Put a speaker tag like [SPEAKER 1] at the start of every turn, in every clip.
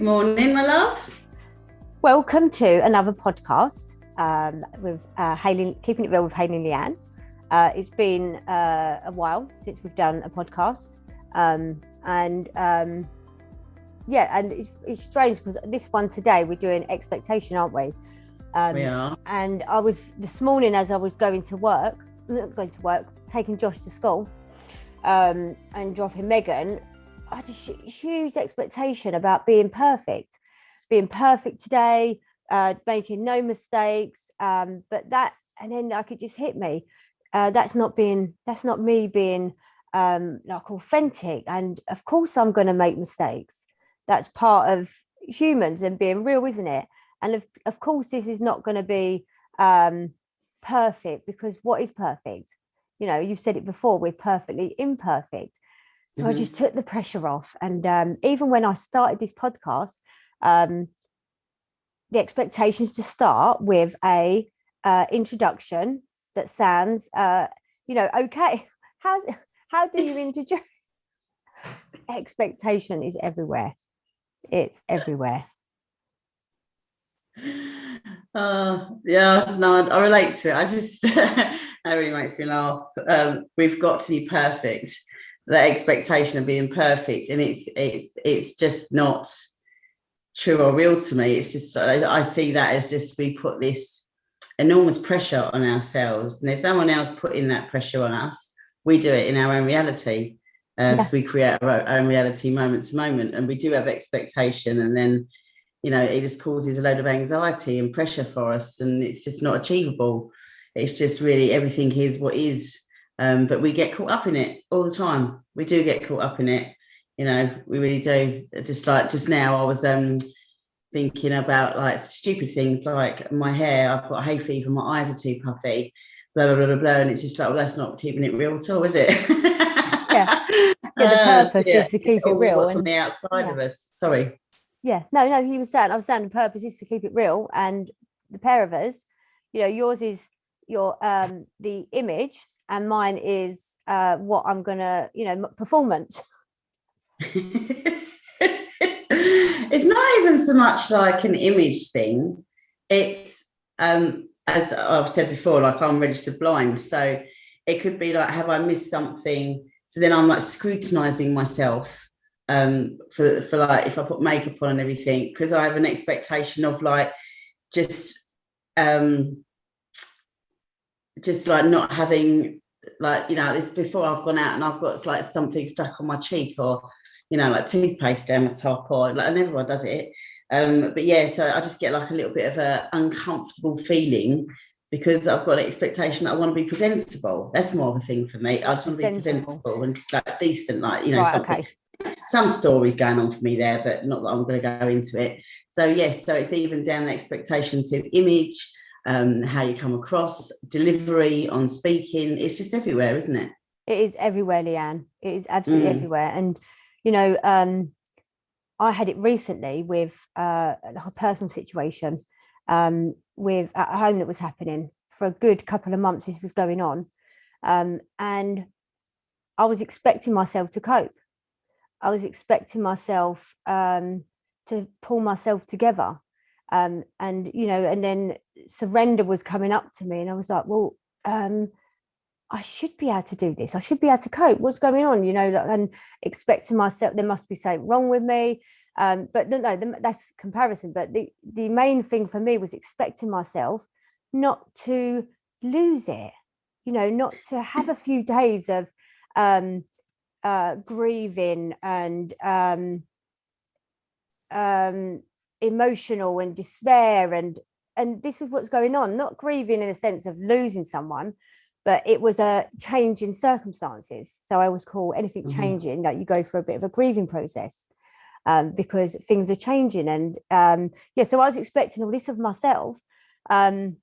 [SPEAKER 1] Morning, my love.
[SPEAKER 2] Welcome to another podcast with Hayley, Keeping It Real with Hayley and Leanne. It's been a while since we've done a podcast, and it's strange because this one today we're doing expectation, aren't we?
[SPEAKER 1] We are.
[SPEAKER 2] And I was this morning as I was going to work, taking Josh to school, and dropping Megan. I had a huge expectation about being perfect today, making no mistakes. But that, and then like it just hit me. That's not me being like authentic. And of course I'm going to make mistakes. That's part of humans and being real, isn't it? And of course this is not going to be perfect, because what is perfect? You know, you've said it before, we're perfectly imperfect. So I just took the pressure off. And even when I started this podcast, the expectations to start with a introduction that sounds, okay. How do you introduce? Expectation is everywhere. It's everywhere.
[SPEAKER 1] Yeah, no, I relate to it. I just, that really makes me laugh. We've got to be perfect. That expectation of being perfect, and it's just not true or real to me. It's just, I see that as just, we put this enormous pressure on ourselves, and there's no one else putting that pressure on us. We do it in our own reality, because we create our own reality moment to moment, and we do have expectation, and then it just causes a load of anxiety and pressure for us, and it's just not achievable. It's just really, everything is what is. But we get caught up in it all the time. We do get caught up in it. We really do. Just now, I was thinking about like stupid things like my hair. I've got hay fever. My eyes are too puffy. Blah blah blah blah blah. And it's just like, well, that's not keeping it real at all, is it?
[SPEAKER 2] The purpose is to keep it real.
[SPEAKER 1] What's on the outside of us? Sorry.
[SPEAKER 2] Yeah. No. I was saying the purpose is to keep it real, and the pair of us, yours is your the image. And mine is what I'm gonna, performance.
[SPEAKER 1] It's not even so much like an image thing. It's as I've said before, like I'm registered blind, so it could be like, have I missed something? So then I'm like scrutinizing myself for like, if I put makeup on and everything, because I have an expectation of like just like not having, like, it's before I've gone out and I've got like something stuck on my cheek, or like toothpaste down the top, or like, and everyone does it, but yeah, so I just get like a little bit of a uncomfortable feeling, because I've got an expectation that I want to be presentable. That's more of a thing for me. I just want to be presentable and like decent, like something. Okay. Some stories going on for me there, but not that I'm going to go into it. So yes, so it's even down the expectation to image, how you come across, delivery, on speaking. It's just everywhere, isn't it?
[SPEAKER 2] It is everywhere, Leanne. It is absolutely everywhere. And I had it recently with a personal situation with at home that was happening for a good couple of months. This was going on, and I was expecting myself to cope. I was expecting myself to pull myself together. And then surrender was coming up to me, and I was like, well, I should be able to do this. I should be able to cope. What's going on? And expecting myself, there must be something wrong with me. But no, that's comparison. But the main thing for me was expecting myself not to lose it, not to have a few days of grieving and emotional and despair, and this is what's going on. Not grieving in a sense of losing someone, but it was a change in circumstances. So I always call anything changing, like you go through a bit of a grieving process, because things are changing. And so I was expecting all this of myself, and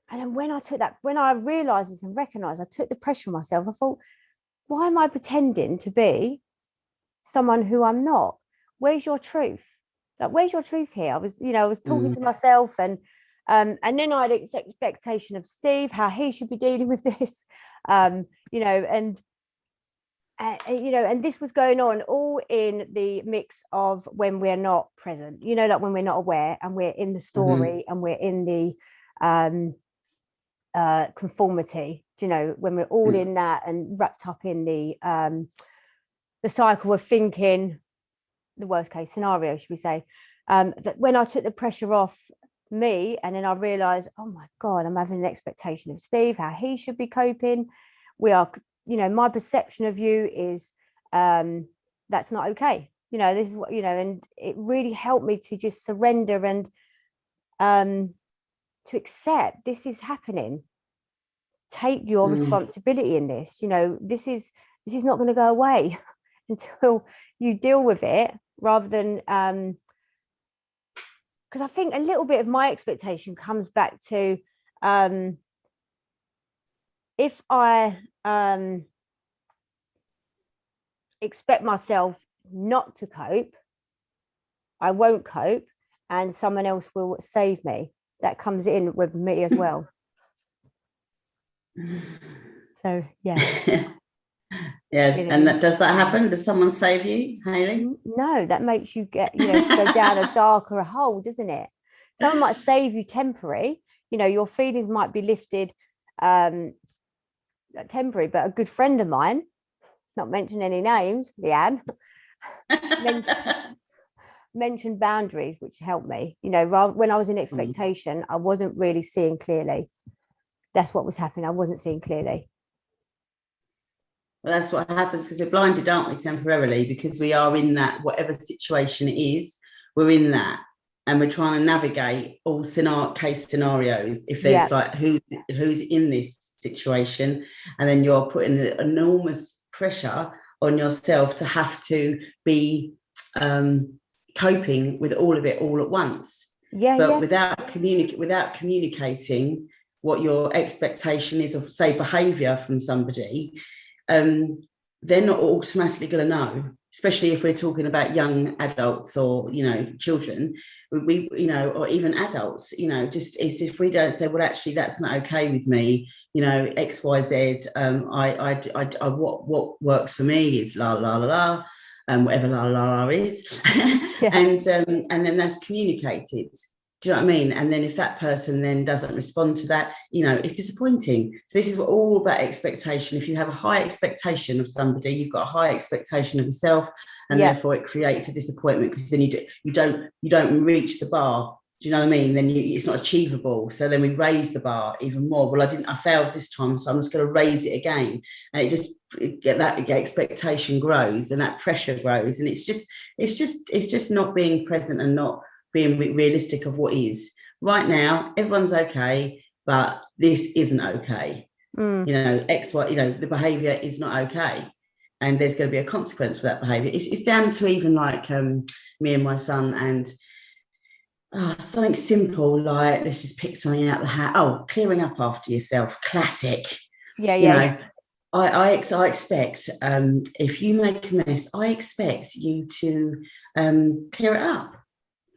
[SPEAKER 2] then when I realized this and recognized, I took the pressure on myself. I thought, why am I pretending to be someone who I'm not? Where's your truth? Like, where's your truth here? I was talking to myself, and then I had an expectation of Steve, how he should be dealing with this, and and this was going on all in the mix of when we're not present, like when we're not aware and we're in the story and we're in the conformity, when we're all in that and wrapped up in the cycle of thinking the worst case scenario, should we say. That when I took the pressure off me, and then I realized, oh my God, I'm having an expectation of Steve, how he should be coping. We are, my perception of you is that's not okay. This is what, and it really helped me to just surrender and to accept this is happening. Take your responsibility in this. This is not going to go away until you deal with it, rather than because I think a little bit of my expectation comes back to if I expect myself not to cope, I won't cope, and someone else will save me. That comes in with me as well. So yeah.
[SPEAKER 1] Yeah, and does that happen? Does someone save you, Hayley?
[SPEAKER 2] No, that makes you go down a darker hole, doesn't it? Someone might save you temporary. Your feelings might be lifted temporary, but a good friend of mine, not mention any names, Leanne, mentioned boundaries, which helped me. When I was in expectation, I wasn't really seeing clearly. That's what was happening. I wasn't seeing clearly.
[SPEAKER 1] Well, that's what happens because we're blinded, aren't we, temporarily, because we are in that, whatever situation it is, we're in that, and we're trying to navigate all case scenarios. If there's like who's in this situation, and then you're putting enormous pressure on yourself to have to be coping with all of it all at once. Without communicating what your expectation is of, say, behaviour from somebody, they're not automatically going to know, especially if we're talking about young adults or children, or even adults. Just as if we don't say, well, actually that's not okay with me, XYZ, what works for me is la la la la, whatever la la la is. And then that's communicated. Do you know what I mean? And then if that person then doesn't respond to that, it's disappointing. So this is all about expectation. If you have a high expectation of somebody, you've got a high expectation of yourself, and therefore it creates a disappointment, because then you don't reach the bar. Do you know what I mean? Then it's not achievable. So then we raise the bar even more. Well, I failed this time, so I'm just going to raise it again. And that expectation grows, and that pressure grows, and it's just not being present and not being realistic of what is. Right now, everyone's okay, but this isn't okay. X, Y, the behaviour is not okay, and there's going to be a consequence for that behaviour. It's down to even like me and my son, and something simple like, let's just pick something out of the hat. Oh, clearing up after yourself, classic. I expect if you make a mess, I expect you to clear it up.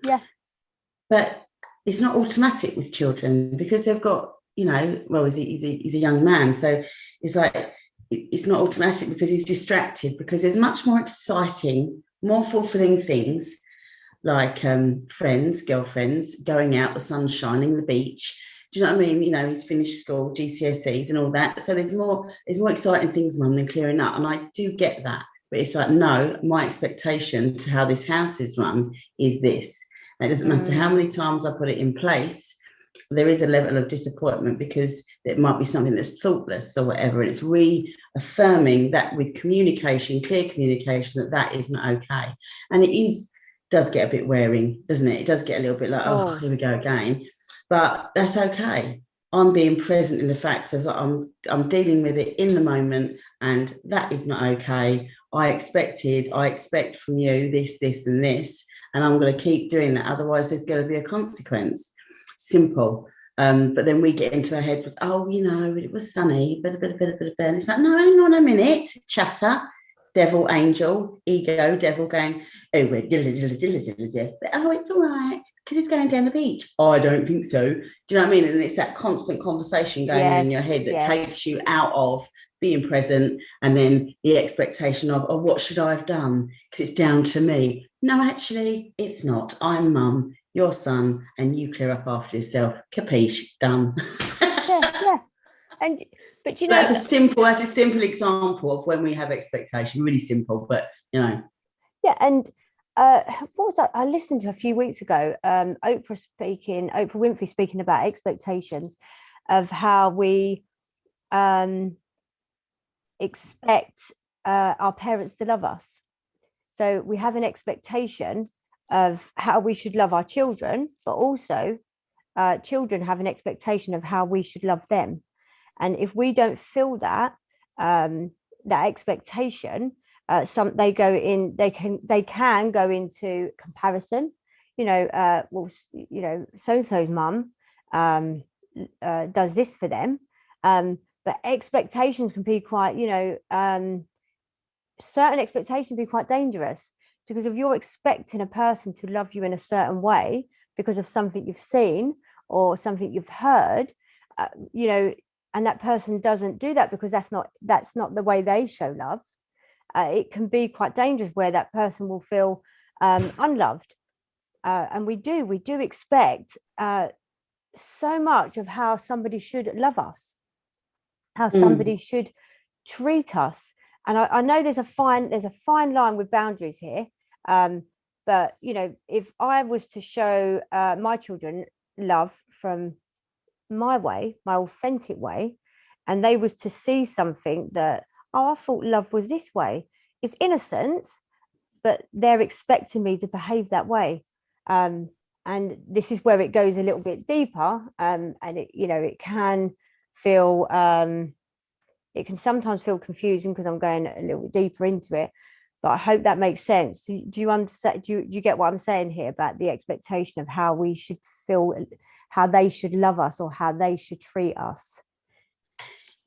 [SPEAKER 2] Yeah.
[SPEAKER 1] But it's not automatic with children, because they've got, he's a young man. So it's like, it's not automatic because he's distracted, because there's much more exciting, more fulfilling things like friends, girlfriends, going out, the sun shining, the beach. Do you know what I mean? He's finished school, GCSEs and all that. So there's more exciting things, Mum, than clearing up. And I do get that. But it's like, no, my expectation to how this house is run is this. And it doesn't matter how many times I put it in place, there is a level of disappointment, because it might be something that's thoughtless or whatever. And it's reaffirming that with communication, clear communication, that isn't okay. And it does get a bit wearing, doesn't it? It does get a little bit like, oh, here we go again. But that's okay. I'm being present in the fact of I'm dealing with it in the moment, and that is not okay. I expect from you this, this, and this, and I'm going to keep doing that. Otherwise, there's going to be a consequence. Simple. But then we get into our head with, it was sunny, and it's like, no, hang on a minute, chatter, devil, angel, ego, devil going, oh, we're it's all right, because it's going down the beach. Oh, I don't think so. Do you know what I mean? And it's that constant conversation going on in your head that takes you out of being present, and then the expectation of, oh, what should I have done? Because it's down to me. No, actually, it's not. I'm mum, your son, and you clear up after yourself. Capiche? Done.
[SPEAKER 2] Yeah. And but you know,
[SPEAKER 1] that's a simple example of when we have expectation. Really simple, but you know.
[SPEAKER 2] yeah. And what was I listened to a few weeks ago? Oprah Winfrey speaking about expectations of how we expect our parents to love us. So we have an expectation of how we should love our children, but also children have an expectation of how we should love them. And if we don't feel that that expectation, they can go into comparison. So and so's mum does this for them, but expectations can be quite, certain expectations can be quite dangerous, because if you're expecting a person to love you in a certain way because of something you've seen or something you've heard, and that person doesn't do that because that's not the way they show love, it can be quite dangerous, where that person will feel unloved. And we do expect so much of how somebody should love us, how somebody should treat us. And I know there's a fine line with boundaries here. But if I was to show my children love from my way, my authentic way, and they was to see something that, oh, I thought love was this way, it's innocence, but they're expecting me to behave that way. And this is where it goes a little bit deeper, and it can feel it can sometimes feel confusing because I'm going a little bit deeper into it, but I hope that makes sense. Do you understand? Do you get what I'm saying here about the expectation of how we should feel, how they should love us, or how they should treat us?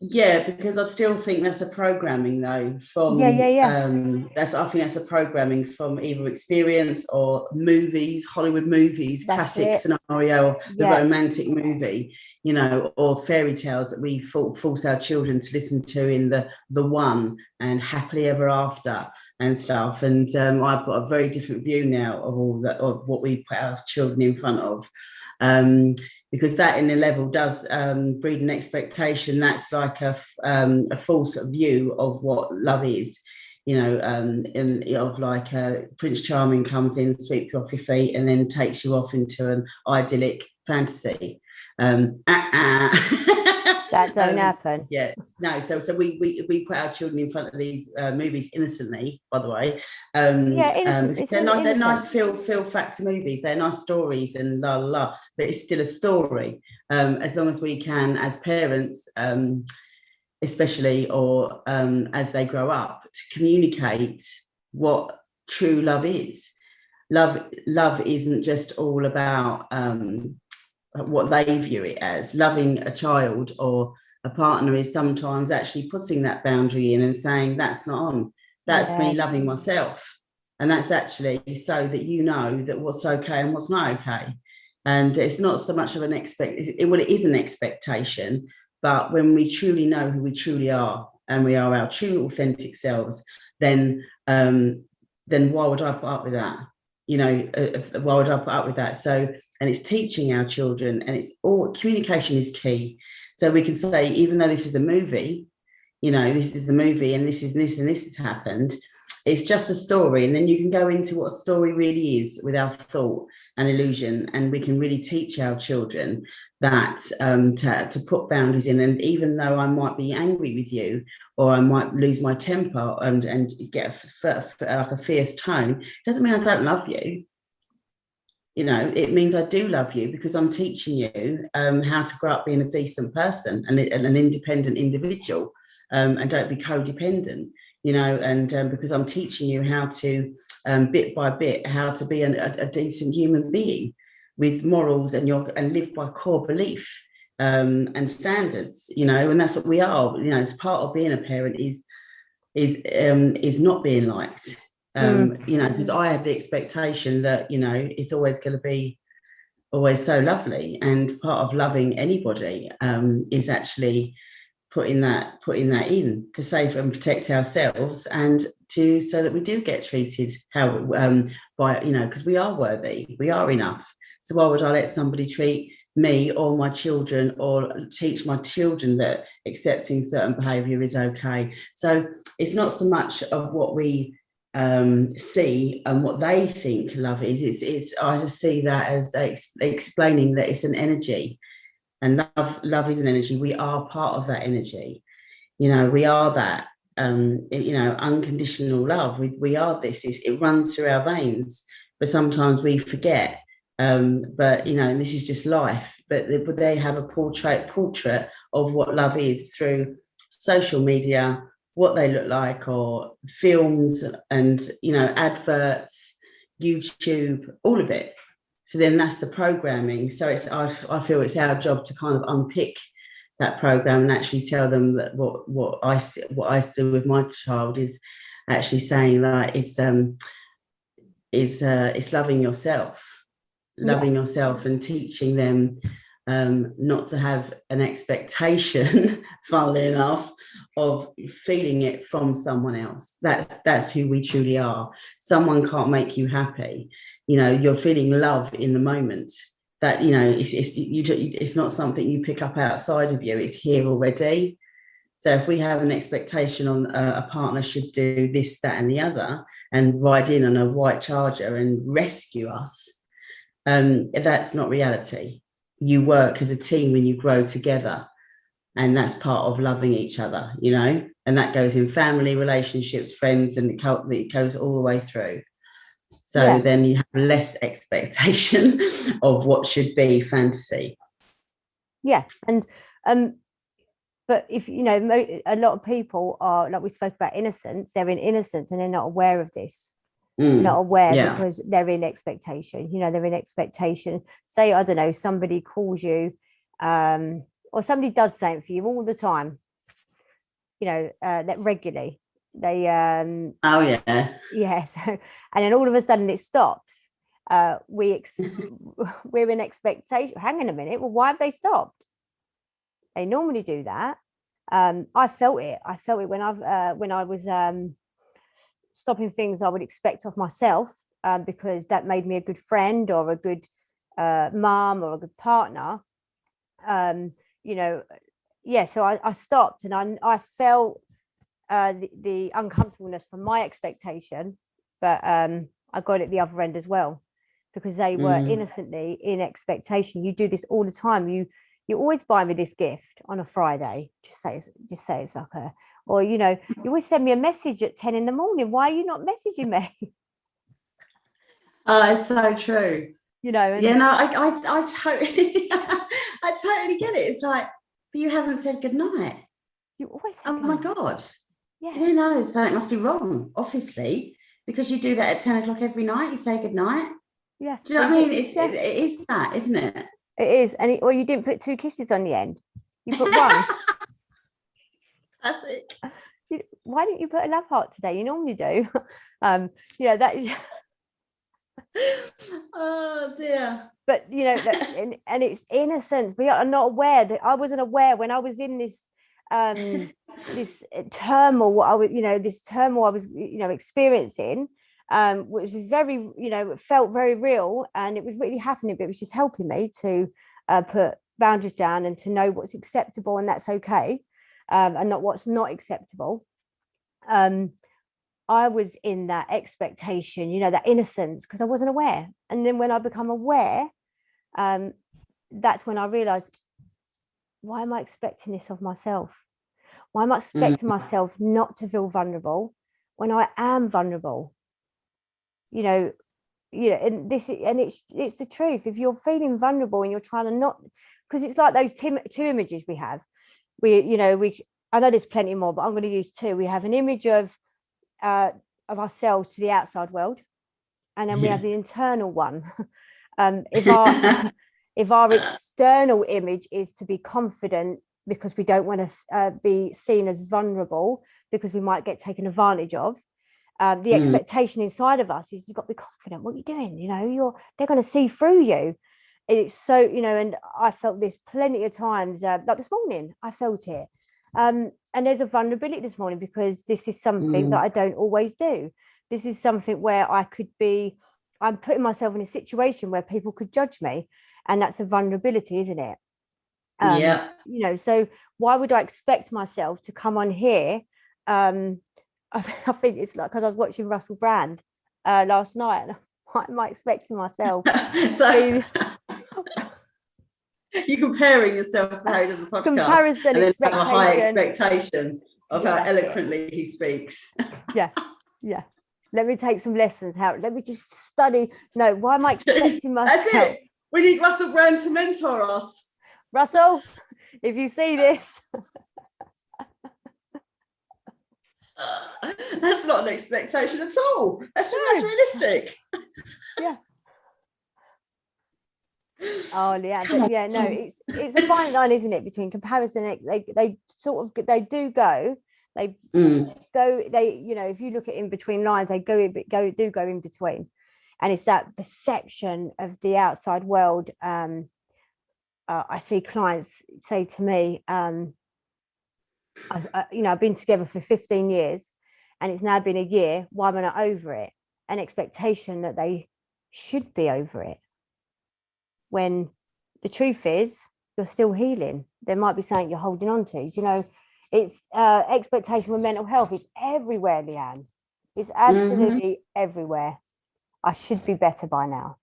[SPEAKER 1] Yeah, because I still think that's a programming though from
[SPEAKER 2] Yeah.
[SPEAKER 1] I think that's a programming from either experience or movies, Hollywood movies,
[SPEAKER 2] That's
[SPEAKER 1] classic
[SPEAKER 2] it.
[SPEAKER 1] scenario, the
[SPEAKER 2] Yeah.
[SPEAKER 1] romantic movie, or fairy tales that we force our children to listen to in the One and Happily Ever After and stuff. And I've got a very different view now of all that, of what we put our children in front of. Because that in a level does breed an expectation that's like a false view of what love is, of like Prince Charming comes in, sweeps you off your feet, and then takes you off into an idyllic fantasy.
[SPEAKER 2] That don't happen.
[SPEAKER 1] Yeah, no. So we put our children in front of these movies innocently, by the way.
[SPEAKER 2] Innocent.
[SPEAKER 1] They're nice feel factor movies. They're nice stories and la la la, but it's still a story. As long as we can, as parents, especially, or as they grow up, to communicate what true love is. Love isn't just all about what they view it as. Loving a child or a partner is sometimes actually putting that boundary in and saying, that's not on. That's me loving myself. And that's actually so that you know that what's okay and what's not okay. And it's not so much of an it is an expectation, but when we truly know who we truly are, and we are our true authentic selves, then why would I put up with that? Why would I put up with that? So, and it's teaching our children, and it's all communication is key. So we can say, even though this is a movie, this is a movie, and this is this and this has happened, it's just a story. And then you can go into what a story really is without thought and illusion, and we can really teach our children that to put boundaries in. And even though I might be angry with you, or I might lose my temper and get a fierce tone, doesn't mean I don't love you. It means I do love you, because I'm teaching you how to grow up being a decent person and an independent individual, and don't be codependent, and because I'm teaching you how to, bit by bit, how to be a decent human being with morals and live by core belief and standards, and that's what we are. It's part of being a parent is not being liked. Because I had the expectation that, it's always going to be always so lovely. And part of loving anybody is actually putting that in to save and protect ourselves, and to so that we do get treated how by, you know, because we are worthy, we are enough. So why would I let somebody treat me or my children, or teach my children that accepting certain behavior is okay? So it's not so much of what we see and what they think love is. It's I just see that as explaining that it's an energy, and love is an energy. We are part of that energy. You know, we are that. You know, unconditional love. We are this. It runs through our veins, but sometimes we forget. But you know, and this is just life. But they have a portrait of what love is through social media, what they look like, or films, and you know, adverts, YouTube, all of it. So then that's the programming. So I feel it's our job to kind of unpick that program and actually tell them that what I do with my child is actually saying, like, it's loving yourself, and teaching them not to have an expectation, funnily enough, of feeling it from someone else. That's who we truly are. Someone can't make you happy. You know, you're feeling love in the moment. That, you know, it's not something you pick up outside of you. It's here already. So if we have an expectation on a partner should do this, that, and the other, and ride in on a white charger and rescue us, that's not reality. You work as a team and you grow together, and that's part of loving each other, you know, and that goes in family relationships, friends, and it goes all the way through. So then you have less expectation of what should be fantasy.
[SPEAKER 2] Yeah. And but if you know, a lot of people are, like we spoke about, innocence, they're in innocence and they're not aware of this. Not aware, because they're in expectation. You know, they're in expectation. Say, I don't know, somebody calls you, or somebody does something for you all the time, you know, that regularly. They
[SPEAKER 1] oh yeah.
[SPEAKER 2] Yeah. So, and then all of a sudden it stops. We're in expectation. Hang on a minute. Well, why have they stopped? They normally do that. I felt it when I was stopping things I would expect of myself, because that made me a good friend or a good mom or a good partner. You know, yeah. So I stopped, and I felt the uncomfortableness from my expectation, but I got it the other end as well, because they were innocently in expectation. You do this all the time. You always buy me this gift on a Friday. Just say it's like a, or you know, you always send me a message at 10 in the morning. Why are you not messaging me?
[SPEAKER 1] Oh, it's so true.
[SPEAKER 2] You know, and
[SPEAKER 1] yeah, no, I totally I totally get it. It's like, but you haven't said goodnight.
[SPEAKER 2] You always
[SPEAKER 1] oh my God.
[SPEAKER 2] Yeah.
[SPEAKER 1] Yeah, no, something must be wrong, obviously, because you do that at 10 o'clock every night. You say goodnight.
[SPEAKER 2] Yeah.
[SPEAKER 1] Do you know what I mean? It is that, isn't it?
[SPEAKER 2] It is. And or you didn't put 2 kisses on the end. You put one.
[SPEAKER 1] Classic.
[SPEAKER 2] Why didn't you put a love heart today? You normally do. Yeah, that.
[SPEAKER 1] Oh dear.
[SPEAKER 2] But you know, and it's innocence. We are not aware that I wasn't aware when I was in this this turmoil. This turmoil I was, experiencing, which was very, it felt very real, and it was really happening. But it was just helping me to put boundaries down and to know what's acceptable and that's okay, and not what's not acceptable. I was in that expectation, that innocence, because I wasn't aware. And then when I become aware, that's when I realized, why am I expecting this of myself? Why am I expecting myself not to feel vulnerable when I am vulnerable? And it's the truth. If you're feeling vulnerable and you're trying to not, because it's like those two images we have. I know there's plenty more, but I'm going to use 2. We have an image of ourselves to the outside world, and then we have the internal one. If our external image is to be confident, because we don't want to be seen as vulnerable, because we might get taken advantage of, the expectation inside of us is, you've got to be confident. What are you doing? They're going to see through you. It's so, and I felt this plenty of times. Like this morning, I felt it. And there's a vulnerability this morning because this is something that I don't always do. This is something where I'm putting myself in a situation where people could judge me, and that's a vulnerability, isn't it?
[SPEAKER 1] Yeah.
[SPEAKER 2] You know, so why would I expect myself to come on here? I think it's like, because I was watching Russell Brand last night, and what am I expecting myself?
[SPEAKER 1] So you're comparing yourself to how he does the podcast,
[SPEAKER 2] comparison,
[SPEAKER 1] and then have a high
[SPEAKER 2] expectation.
[SPEAKER 1] expectation of how
[SPEAKER 2] that's
[SPEAKER 1] eloquently he speaks.
[SPEAKER 2] Yeah. Let me take some lessons. Let me just study. No, why am I expecting myself?
[SPEAKER 1] That's it. We need Russell Brand to mentor us.
[SPEAKER 2] Russell, if you see this.
[SPEAKER 1] That's not an expectation at all. That's realistic.
[SPEAKER 2] Yeah. Oh yeah, no, it's a fine line, isn't it, between comparison? They do go, you know, if you look at in between lines, they go in between, and it's that perception of the outside world. I see clients say to me, you know, I've been together for 15 years and it's now been a year. Why am I not over it? An expectation that they should be over it. When the truth is, you're still healing. There might be something you're holding on to. You know, it's expectation with mental health. It's everywhere, Leanne. It's absolutely everywhere. I should be better by now.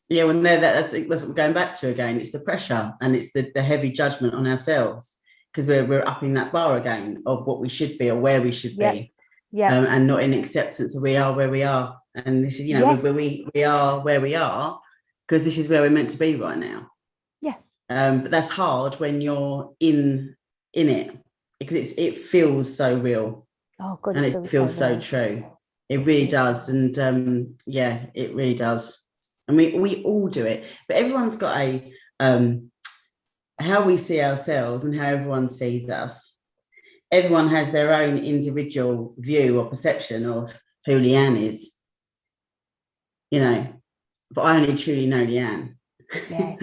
[SPEAKER 1] Yeah, when that's what we're going back to again. It's the pressure and it's the heavy judgment on ourselves, because we're upping that bar again of what we should be or where we should be. And not in acceptance of we are where we are. And this is, you know, we are where we are because this is where we're meant to be right now.
[SPEAKER 2] Yeah.
[SPEAKER 1] But that's hard when you're in it, because it feels so real.
[SPEAKER 2] Oh God,
[SPEAKER 1] and it feels so true. It really does. And it really does. And we all do it, but everyone's got a how we see ourselves and how everyone sees us. Everyone has their own individual view or perception of who Leanne is, you know, but I only truly know Leanne.
[SPEAKER 2] Yeah.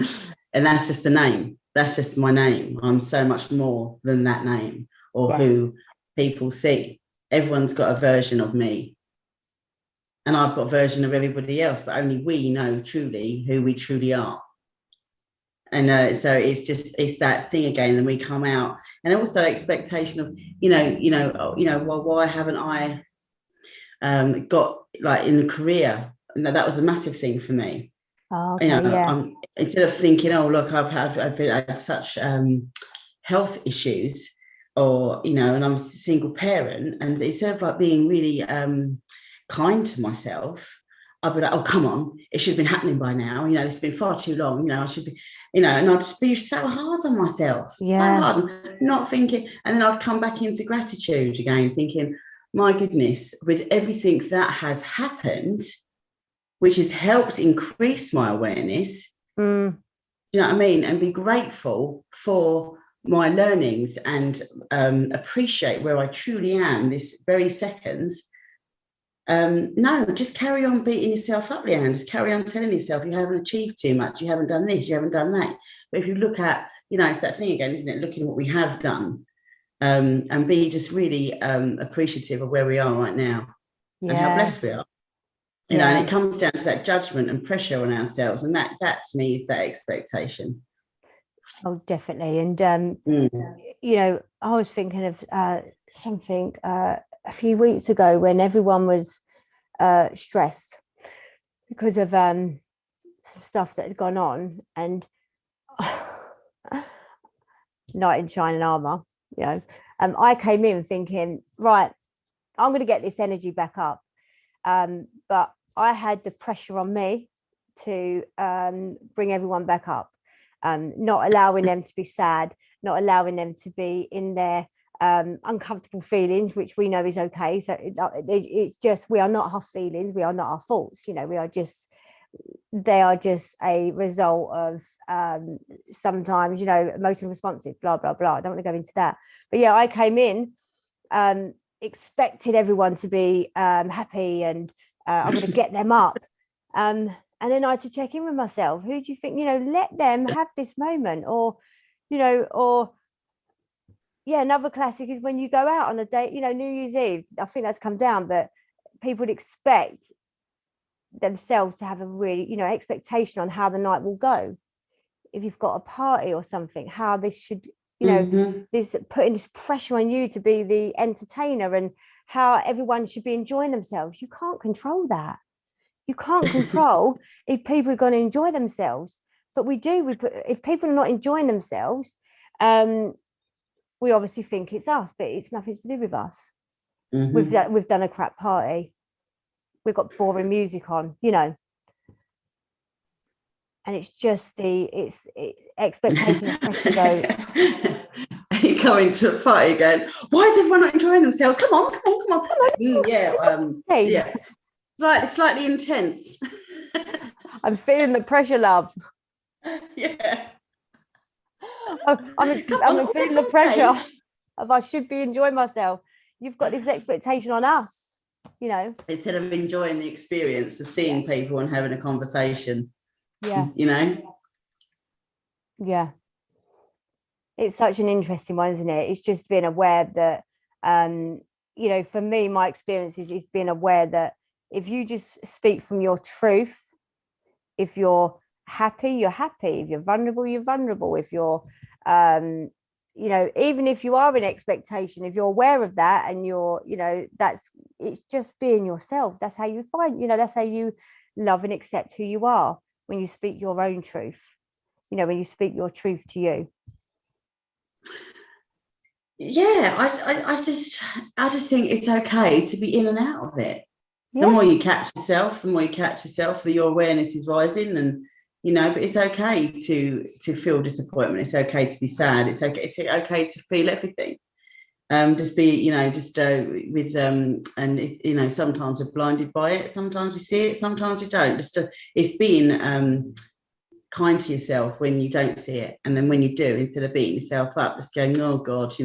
[SPEAKER 1] And that's just the name. That's just my name. I'm so much more than that name or who people see. Everyone's got a version of me. And I've got a version of everybody else, but only we know truly who we truly are. And so it's that thing again, and we come out, and also expectation of, well, why haven't I got like in a career? And that was a massive thing for me.
[SPEAKER 2] Oh, okay,
[SPEAKER 1] instead of thinking, oh look, I've had such health issues, or and I'm a single parent, and instead of like being really kind to myself, I'd be like, oh come on, it should have been happening by now. It's been far too long. I should be, and I'd just be so hard on myself, so hard, not thinking, and then I'd come back into gratitude again, thinking, my goodness, with everything that has happened, which has helped increase my awareness, you know what I mean? And be grateful for my learnings and appreciate where I truly am this very second. No, just carry on beating yourself up, Leanne. Just carry on telling yourself you haven't achieved too much, you haven't done this, you haven't done that. But if you look at, it's that thing again, isn't it? Looking at what we have done, and be just really appreciative of where we are right now and how blessed we are. And it comes down to that judgment and pressure on ourselves, and that to me is that expectation.
[SPEAKER 2] Oh, definitely. And I was thinking of something a few weeks ago when everyone was stressed because of some stuff that had gone on, and knight in shining armor, I came in thinking, right, I'm going to get this energy back up, but I had the pressure on me to bring everyone back up, not allowing them to be sad, not allowing them to be in their uncomfortable feelings, which we know is okay. So it's just, we are not our feelings, we are not our faults, they are just a result of sometimes emotional responsive, blah blah blah. I don't want to go into that, but I came in expected everyone to be happy, and I'm going to get them up, and then I had to check in with myself. Who do you think, let them have this moment, or another classic is when you go out on a date, New Year's Eve. I think that's come down, but people would expect themselves to have a really, expectation on how the night will go. If you've got a party or something, how this should, this putting this pressure on you to be the entertainer, and how everyone should be enjoying themselves. You can't control that. You can't control if people are going to enjoy themselves. But we do. If people are not enjoying themselves, we obviously think it's us, but it's nothing to do with us. We've done a crap party. We've got boring music on, and it's just expectation of pressure. Go.
[SPEAKER 1] You come into a party going, why is everyone not enjoying themselves? Come on. Yeah. Slightly intense.
[SPEAKER 2] I'm feeling the pressure, love.
[SPEAKER 1] Yeah.
[SPEAKER 2] I'm feeling the pressure of I should be enjoying myself. You've got this expectation on us,
[SPEAKER 1] Instead of enjoying the experience of seeing people and having a conversation.
[SPEAKER 2] Yeah.
[SPEAKER 1] Yeah.
[SPEAKER 2] It's such an interesting one, isn't it? It's just being aware that, for me, my experience is being aware that if you just speak from your truth, if you're happy, you're happy. If you're vulnerable, you're vulnerable. If you're, even if you are in expectation, if you're aware of that and you're, it's just being yourself. That's how you find, that's how you love and accept who you are, when you speak your own truth, when you speak your truth to you.
[SPEAKER 1] Yeah, I just think it's okay to be in and out of it.
[SPEAKER 2] Yeah.
[SPEAKER 1] The more you catch yourself, the your awareness is rising, and but it's okay to feel disappointment. It's okay to be sad. It's okay to feel everything. Just be, with and it's, sometimes we're blinded by it, sometimes we see it, sometimes we don't. It's being kind to yourself when you don't see it, and then when you do, instead of beating yourself up, just going, oh God,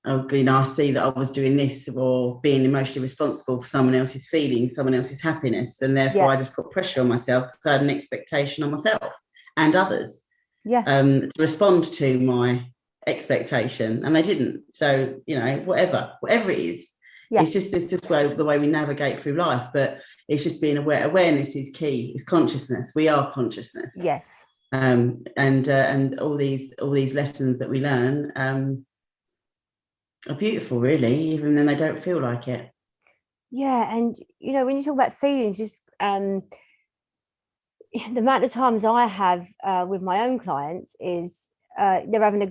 [SPEAKER 1] I see that I was doing this, or being emotionally responsible for someone else's feelings, someone else's happiness, and therefore I just put pressure on myself because I had an expectation on myself and others to respond to my expectation, and they didn't. So whatever it is, it's just the way we navigate through life. But it's just being aware. Awareness is key. It's consciousness. We are consciousness.
[SPEAKER 2] Yes.
[SPEAKER 1] And all these lessons that we learn are beautiful, really, even when they don't feel like it.
[SPEAKER 2] Yeah, and when you talk about feelings, just the amount of times I have with my own clients is they're having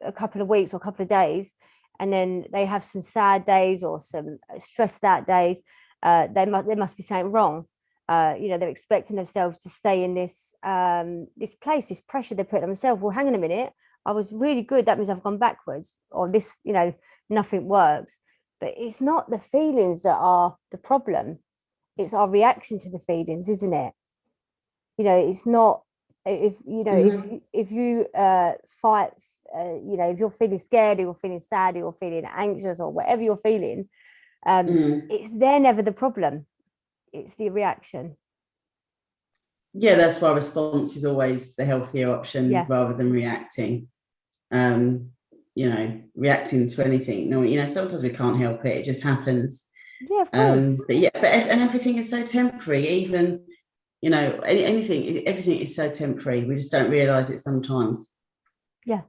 [SPEAKER 2] a couple of weeks or a couple of days, and then they have some sad days or some stressed out days. There must be something wrong. They're expecting themselves to stay in this place, this pressure they put on themselves. Well, hang on a minute. I was really good. That means I've gone backwards, or this, nothing works. But it's not the feelings that are the problem. It's our reaction to the feelings, isn't it? It's not, if you fight, if you're feeling scared, or you're feeling sad, or you're feeling anxious, or whatever you're feeling, they're never the problem. It's the reaction.
[SPEAKER 1] Yeah, that's why response is always the healthier option rather than reacting. Reacting to anything. No, sometimes we can't help it. It just happens.
[SPEAKER 2] Yeah, of course.
[SPEAKER 1] And everything is so temporary. Even, everything is so temporary. We just don't realise it sometimes.
[SPEAKER 2] Yeah.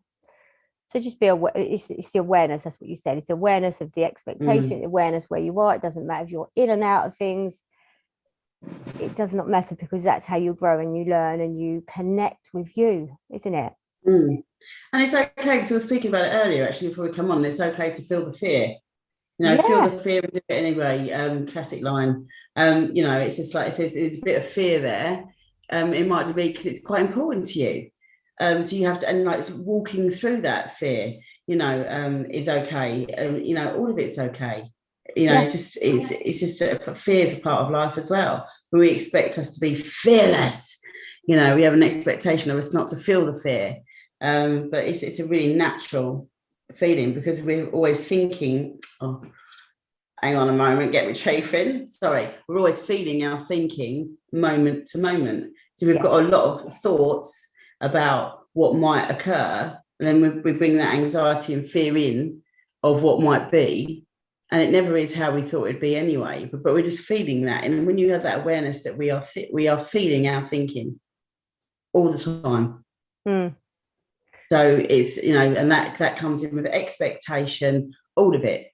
[SPEAKER 2] So just be aware. It's the awareness. That's what you said. It's the awareness of the expectation, the awareness where you are. It doesn't matter if you're in and out of things. It does not matter, because that's how you grow and you learn and you connect with you, isn't it?
[SPEAKER 1] And it's okay, because we were speaking about it earlier, actually, before we come on. It's okay to feel the fear. Feel the fear and do it anyway. Classic line. It's just like, if there's a bit of fear there, it might be because it's quite important to you. So you have to, and like walking through that fear, is okay. All of it's okay. It's just fear is a part of life as well. But we expect us to be fearless. We have an expectation of us not to feel the fear. But it's a really natural feeling, because we're always thinking, oh, hang on a moment, get me chafing. Sorry, we're always feeling our thinking moment to moment. So we've got a lot of thoughts about what might occur then we bring that anxiety and fear in of what might be, and it never is how we thought it'd be anyway. But we're just feeling that, and when you have that awareness that we are feeling our thinking all the time. So it's, you know, and that comes in with expectation, all of it.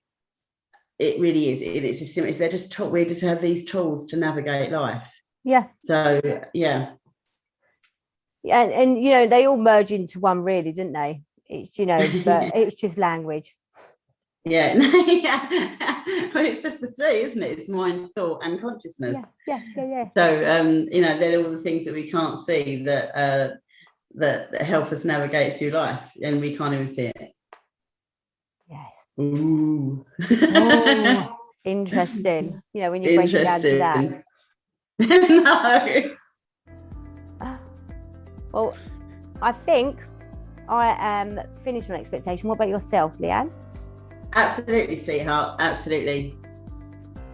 [SPEAKER 1] It really is. It's as simple as they're just taught. We just have these tools to navigate life.
[SPEAKER 2] Yeah.
[SPEAKER 1] So yeah.
[SPEAKER 2] And you know, they all merge into one, really, didn't they? It's, you know, but it's just language.
[SPEAKER 1] Yeah. Well, it's just the three, isn't it? It's mind, thought, and consciousness.
[SPEAKER 2] Yeah.
[SPEAKER 1] So you know, they're all the things that we can't see that help us navigate through life, and we can't even see it.
[SPEAKER 2] Yes.
[SPEAKER 1] Ooh.
[SPEAKER 2] Oh, interesting. You know, when you break it down to that.
[SPEAKER 1] No.
[SPEAKER 2] Well, I think I am finished on expectation. What about yourself, Leanne?
[SPEAKER 1] Absolutely, sweetheart. Absolutely.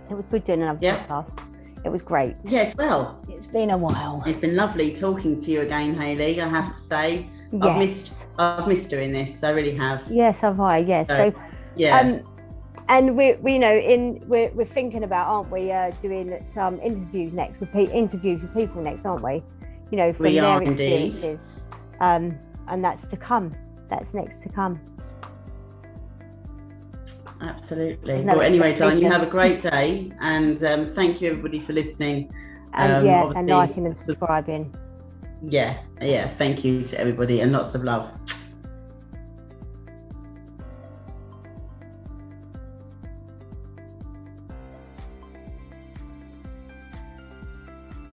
[SPEAKER 2] It was good doing another podcast. It was great.
[SPEAKER 1] Yes, well.
[SPEAKER 2] It's been a while.
[SPEAKER 1] It's been lovely talking to you again, Hayley, I have to say.
[SPEAKER 2] Yes.
[SPEAKER 1] I've missed doing this. I really have.
[SPEAKER 2] Yes, have I. Yes. So
[SPEAKER 1] yeah.
[SPEAKER 2] And we you know, we're thinking about, aren't we, doing some interviews next with people next, aren't we? You know, from their experiences. And that's to come. That's next to come.
[SPEAKER 1] Absolutely. Well, anyway, darling, you have a great day, and thank you everybody for listening.
[SPEAKER 2] And yes, and liking and subscribing.
[SPEAKER 1] Yeah. Thank you to everybody, and lots of love.